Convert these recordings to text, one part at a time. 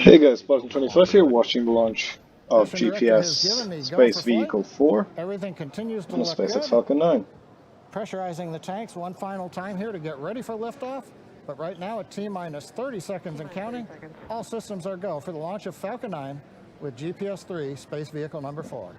Hey guys, Falcon 25 here, watching the launch of Mission director has GPS given the go Space for flight. Vehicle 4 Everything continues to on the look SpaceX good. Falcon 9. Pressurizing the tanks one final time here to get ready for liftoff. But right now at T-minus 30 seconds and counting, all systems are go for the launch of Falcon 9 with GPS 3, Space Vehicle number 4.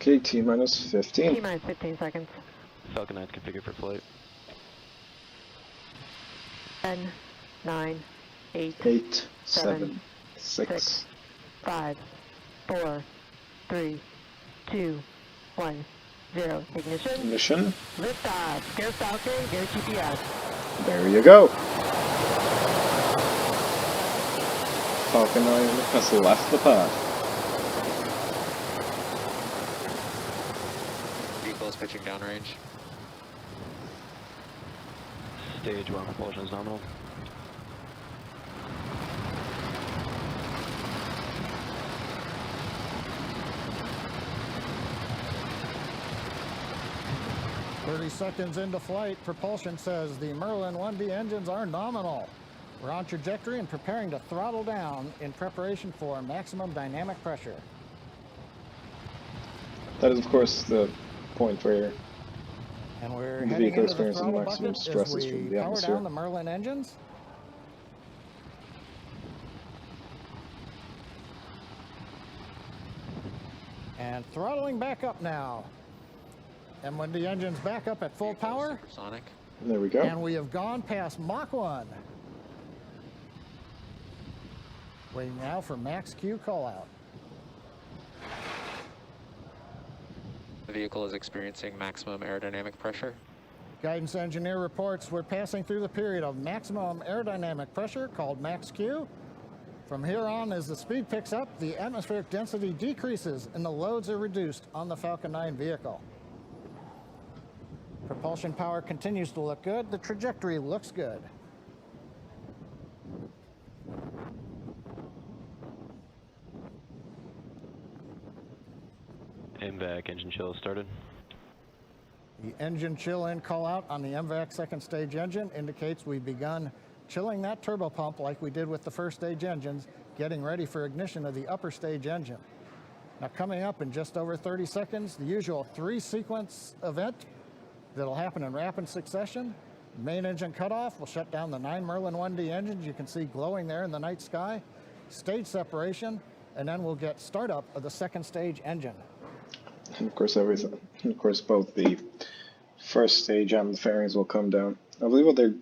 Okay, T-minus 15. T-minus 15 seconds. Falcon 9 configured for flight. 10, 9, 8, 8, 7, 7, 6. 5, 4, 3, 2, 1, 0. Ignition. Ignition. Liftoff. Go Falcon, go GPS. There you go. Falcon 9 has left the pad. Vehicle is pitching downrange. Stage 1 propulsion is nominal. "30 seconds into flight, propulsion says the Merlin 1D engines are nominal. We're on trajectory and preparing to throttle down in preparation for maximum dynamic pressure." That is, of course, the point where And we're the heading vehicle into the experiences throttle maximum bucket stresses as from we the power atmosphere. down the Merlin engines. And throttling back up now. And when the engine's back up at full power, Supersonic. There we go. and we have gone past Mach 1. Waiting now for max Q call out. The vehicle is experiencing maximum aerodynamic pressure. Guidance engineer reports we're passing through the period of maximum aerodynamic pressure called max Q. From here on, as the speed picks up, the atmospheric density decreases and the loads are reduced on the Falcon 9 vehicle. Propulsion power continues to look good. The trajectory looks good. MVAC engine chill started. The engine chill in call out on the MVAC second stage engine indicates we've begun chilling that turbopump like we did with the first stage engines, getting ready for ignition of the upper stage engine. Now coming up in just over 30 seconds, the usual 3-sequence event that'll happen in rapid succession. Main engine cutoff will shut down the 9 Merlin 1D engines you can see glowing there in the night sky. Stage separation, and then we'll get startup of the second stage engine. And of course, everything. And of course, both the first stage and the fairings will come down. I believe what they're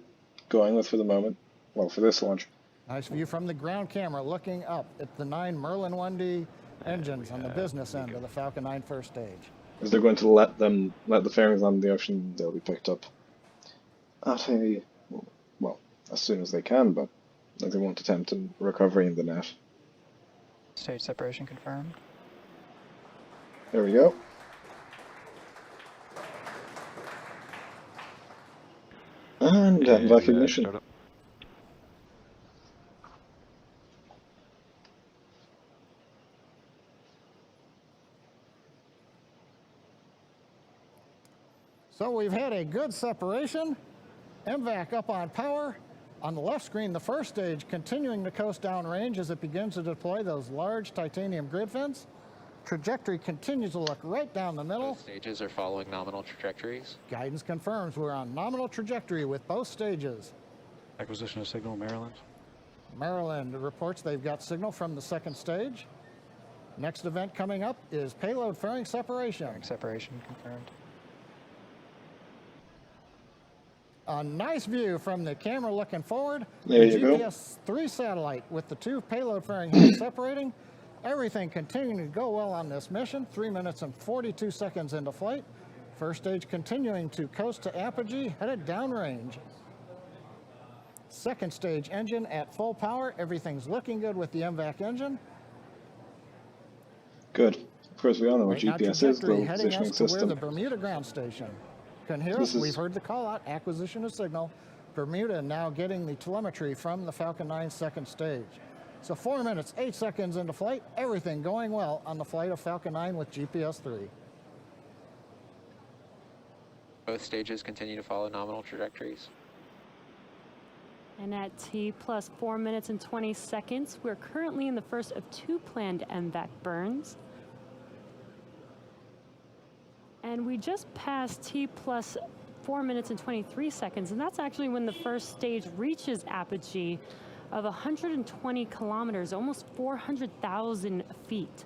going with for the moment, well, for this launch. Nice view from the ground camera looking up at the 9 Merlin 1D engines on the business end of the Falcon 9 first stage. Is they're going to let the fairings land in the ocean. They'll be picked up at a, well, as soon as they can, but they won't attempt a recovery in the net. Stage separation confirmed. There we go. And MVAC ignition. Startup. So we've had a good separation. MVAC up on power. On the left screen, the first stage continuing to coast downrange as it begins to deploy those large titanium grid fins. Trajectory continues to look right down the middle. Both stages are following nominal trajectories. Guidance confirms we're on nominal trajectory with both stages. Acquisition of signal, Maryland. Maryland reports they've got signal from the second stage. Next event coming up is payload fairing separation. Separation confirmed. A nice view from the camera looking forward. There the you go. GPS 3 satellite with the 2 payload fairing heads separating. Everything continuing to go well on this mission. 3 minutes and 42 seconds into flight. First stage continuing to coast to apogee, headed downrange. Second stage engine at full power. Everything's looking good with the MVAC engine. Good. Of course, we all know what Right now, GPS is, trajectory Global heading Positioning us to where the System. Bermuda ground station can hear This us. is- We've heard the call out, acquisition of signal. Bermuda now getting the telemetry from the Falcon 9 second stage. So 4 minutes, 8 seconds into flight, everything going well on the flight of Falcon 9 with GPS 3. Both stages continue to follow nominal trajectories. And at T plus 4 minutes and 20 seconds, we're currently in the first of 2 planned MVAC burns. And we just passed T plus 4 minutes and 23 seconds, and that's actually when the first stage reaches apogee of 120 kilometers, almost 400,000 feet.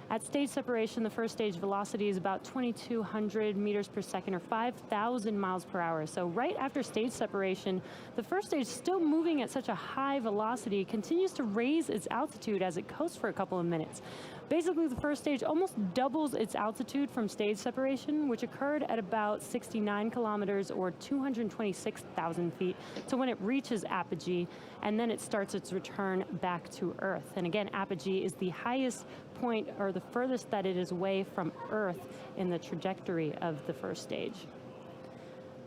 At stage separation, the first stage velocity is about 2,200 meters per second, or 5,000 miles per hour. So right after stage separation, the first stage, still moving at such a high velocity, continues to raise its altitude as it coasts for a couple of minutes. Basically, the first stage almost doubles its altitude from stage separation, which occurred at about 69 kilometers or 226,000 feet, to when it reaches apogee, and then it starts its return back to Earth. And again, apogee is the highest point, or the furthest that it is away from Earth in the trajectory of the first stage.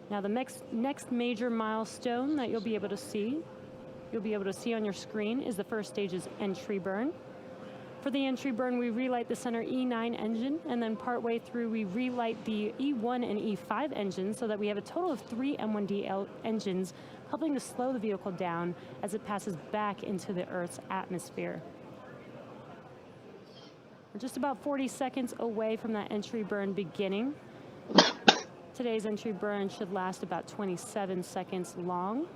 Now, the next major milestone that you'll be able to see on your screen is the first stage's entry burn. For the entry burn, we relight the center E9 engine, and then partway through we relight the E1 and E5 engines, so that we have a total of 3 M1D engines, helping to slow the vehicle down as it passes back into the Earth's atmosphere. We're just about 40 seconds away from that entry burn beginning. Today's entry burn should last about 27 seconds long.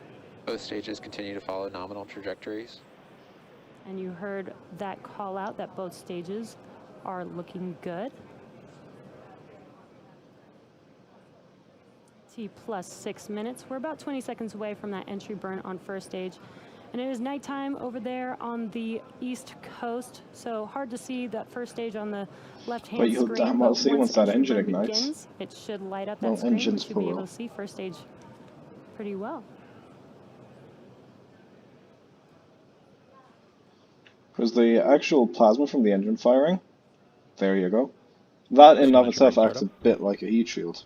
Both stages continue to follow nominal trajectories. And you heard that call out that both stages are looking good. T plus 6 minutes. We're about 20 seconds away from that entry burn on first stage. And it is nighttime over there on the East Coast, so hard to see that first stage on the left-hand But you'll screen. damn well see once that engine ignites. Begins, it should light up Well, that screen. You engines should for be real. able to see first stage pretty well. Because the actual plasma from the engine firing, there you go. That in and of itself acts a bit like a heat shield.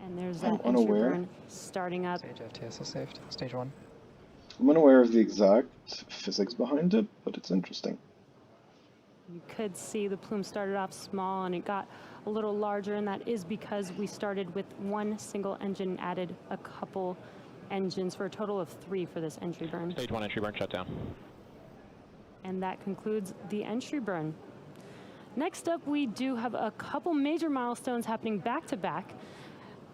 And there's I'm that entry unaware. burn starting up. Stage FTS is saved. Stage 1. I'm unaware of the exact physics behind it, but it's interesting. You could see the plume started off small and it got a little larger, and that is because we started with 1 single engine and added a couple engines for a total of 3 for this entry burn. Stage 1 entry burn shutdown. And that concludes the entry burn. Next up, we do have a couple major milestones happening back to back.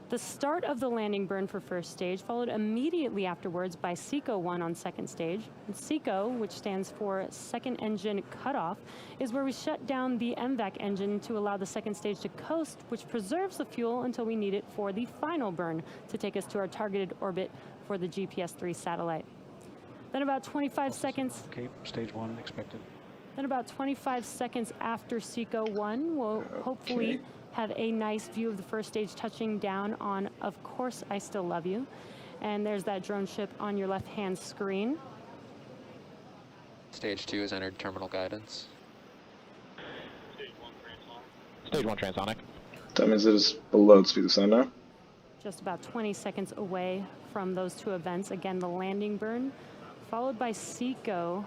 The start of the landing burn for first stage, followed immediately afterwards by SECO 1 on second stage. And SECO, which stands for second engine cutoff, is where we shut down the MVAC engine to allow the second stage to coast, which preserves the fuel until we need it for the final burn to take us to our targeted orbit for the GPS-3 satellite. Then about 25 seconds. Okay, stage 1 expected. Then about 25 seconds after SECO 1, we'll hopefully have a nice view of the first stage touching down on, of course, I Still Love You. And there's that drone ship on your left-hand screen. Stage 2 has entered terminal guidance. Stage 1 transonic. That means it is below the speed of sound now. Just about 20 seconds away from those 2 events. Again, the landing burn, followed by SECO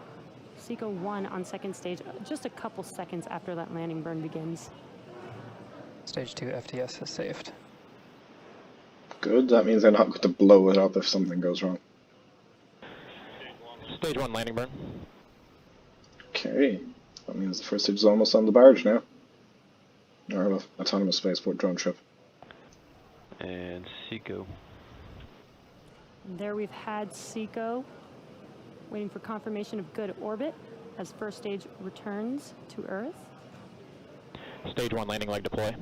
1 on second stage, just a couple seconds after that landing burn begins. Stage 2 FTS is saved. Good, that means they're not going to blow it up if something goes wrong. Stage 1 landing burn. Okay, that means the first stage is almost on the barge now. Or autonomous spaceport drone ship. And SECO. And there we've had SECO waiting for confirmation of good orbit as first stage returns to Earth. Stage 1 landing leg deploy.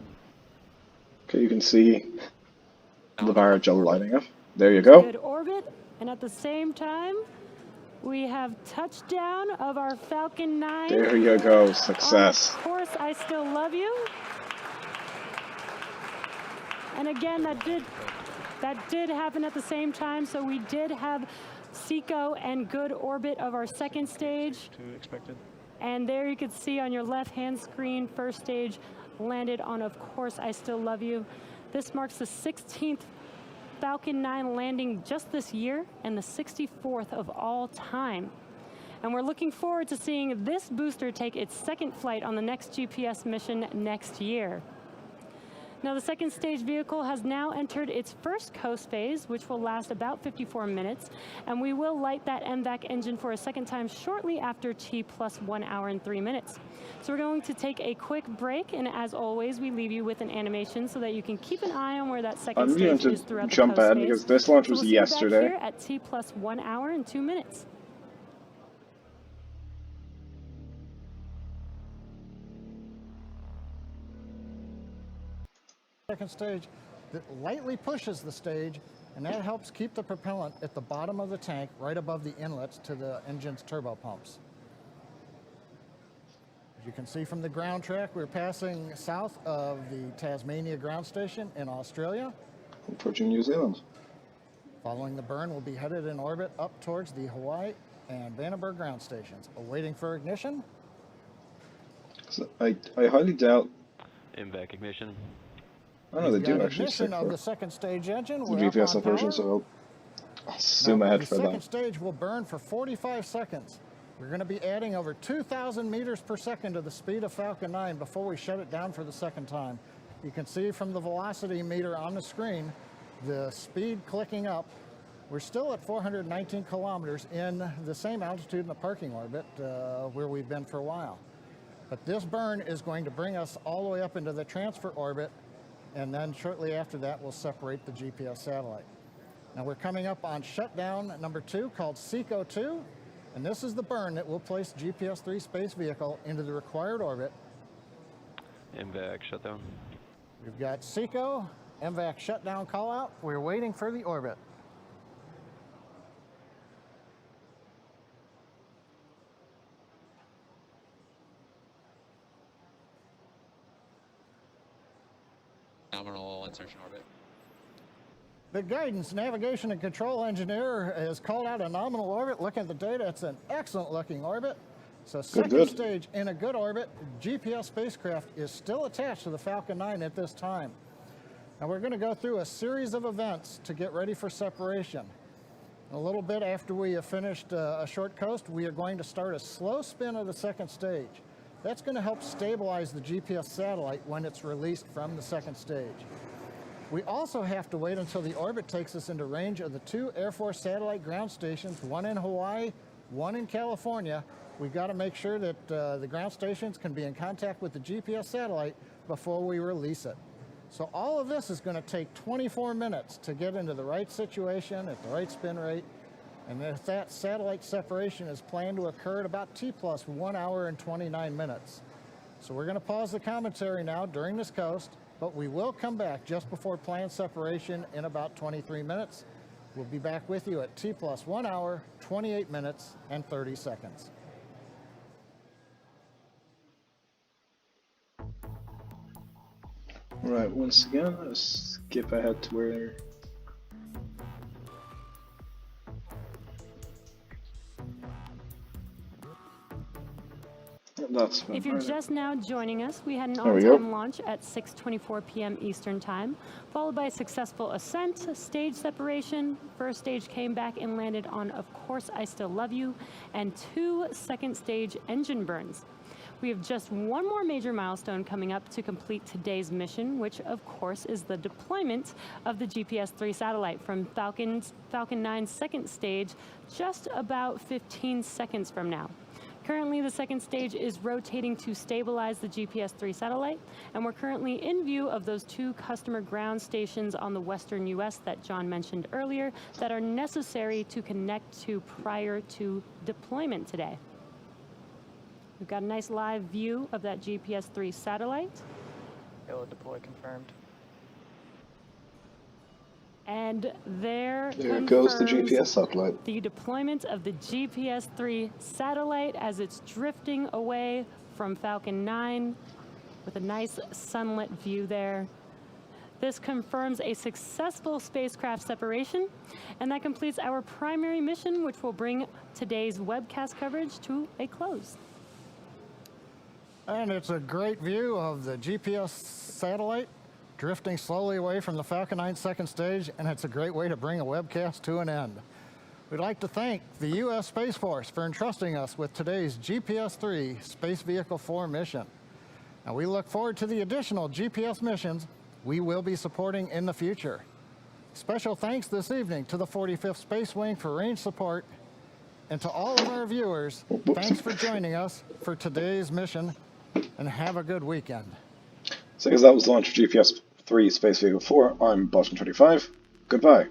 Okay, you can see the barge all lighting up. There you go. Good orbit, and at the same time, we have touchdown of our Falcon 9. There you go, success. Of course, I Still Love You. And again, that did happen at the same time, so we did have SECO and good orbit of our second stage. 2 expected. And there you can see on your left-hand screen, first stage landed on, of course, I Still Love You. This marks the 16th Falcon 9 landing just this year and the 64th of all time. And we're looking forward to seeing this booster take its second flight on the next GPS mission next year. Now, the second stage vehicle has now entered its first coast phase, which will last about 54 minutes, and we will light that MVAC engine for a second time shortly after T plus 1 hour and 3 minutes. So we're going to take a quick break, and as always, we leave you with an animation so that you can keep an eye on where that second I'm stage going is to throughout the jump coast ahead phase. because this launch So was we'll see you back yesterday. here at T plus 1 hour and 2 minutes. Second stage that lightly pushes the stage, and that helps keep the propellant at the bottom of the tank right above the inlets to the engine's turbo pumps. As you can see from the ground track, we're passing south of the Tasmania ground station in Australia. Approaching New Zealand. Following the burn, we'll be headed in orbit up towards the Hawaii and Vandenberg ground stations. Awaiting for ignition. So I highly doubt. MVAC ignition. I know they We've do got actually ignition stick of for the second stage engine. the We're up GPS on operation, power. so I'll zoom Now, ahead the for second that. stage will burn for 45 seconds. We're going to be adding over 2,000 meters per second to the speed of Falcon 9 before we shut it down for the second time. You can see from the velocity meter on the screen, the speed clicking up. We're still at 419 kilometers in the same altitude in the parking orbit where we've been for a while. But this burn is going to bring us all the way up into the transfer orbit, and then shortly after that, we'll separate the GPS satellite. Now we're coming up on shutdown number 2 called SECO 2, and this is the burn that will place GPS-3 space vehicle into the required orbit. MVAC shutdown. We've got SECO, MVAC shutdown call out. We're waiting for the orbit. Nominal insertion orbit. The guidance, navigation, and control engineer has called out a nominal orbit. Looking at the data, it's an excellent looking orbit. So second good. stage in a good orbit, GPS spacecraft is still attached to the Falcon 9 at this time. Now we're going to go through a series of events to get ready for separation. A little bit after we have finished a short coast, we are going to start a slow spin of the second stage. That's going to help stabilize the GPS satellite when it's released from the second stage. We also have to wait until the orbit takes us into range of the 2 Air Force satellite ground stations, one in Hawaii, one in California. We've got to make sure that the ground stations can be in contact with the GPS satellite before we release it. So all of this is going to take 24 minutes to get into the right situation at the right spin rate. And that satellite separation is planned to occur at about T plus 1 hour and 29 minutes. So we're going to pause the commentary now during this coast, but we will come back just before planned separation in about 23 minutes. We'll be back with you at T plus 1 hour, 28 minutes, and 30 seconds. Right, once again, let's skip ahead to where. That's If you're right. just now joining us, we had an There we go. on-time launch at 6:24 p.m. Eastern Time, followed by a successful ascent, stage separation. First stage came back and landed on Of Course I Still Love You, and 2 second stage engine burns. We have just one more major milestone coming up to complete today's mission, which of course is the deployment of the GPS-3 satellite from Falcon 9's second stage, just about 15 seconds from now. Currently, the second stage is rotating to stabilize the GPS-3 satellite, and we're currently in view of those 2 customer ground stations on the western U.S. that John mentioned earlier that are necessary to connect to prior to deployment today. We've got a nice live view of that GPS-3 satellite. Payload deploy confirmed. And there goes the confirms GPS satellite. the deployment of the GPS-3 satellite as it's drifting away from Falcon 9 with a nice sunlit view there. This confirms a successful spacecraft separation, and that completes our primary mission, which will bring today's webcast coverage to a close. And it's a great view of the GPS satellite drifting slowly away from the Falcon 9 second stage, and it's a great way to bring a webcast to an end. We'd like to thank the U.S. Space Force for entrusting us with today's GPS-3 Space Vehicle 4 mission. Now we look forward to the additional GPS missions we will be supporting in the future. Special thanks this evening to the 45th Space Wing for range support, and to all of our viewers, thanks for joining us for today's mission, and have a good weekend. So as that was the launch of GPS-3 Space Vehicle 4, I'm Boston 25. Goodbye.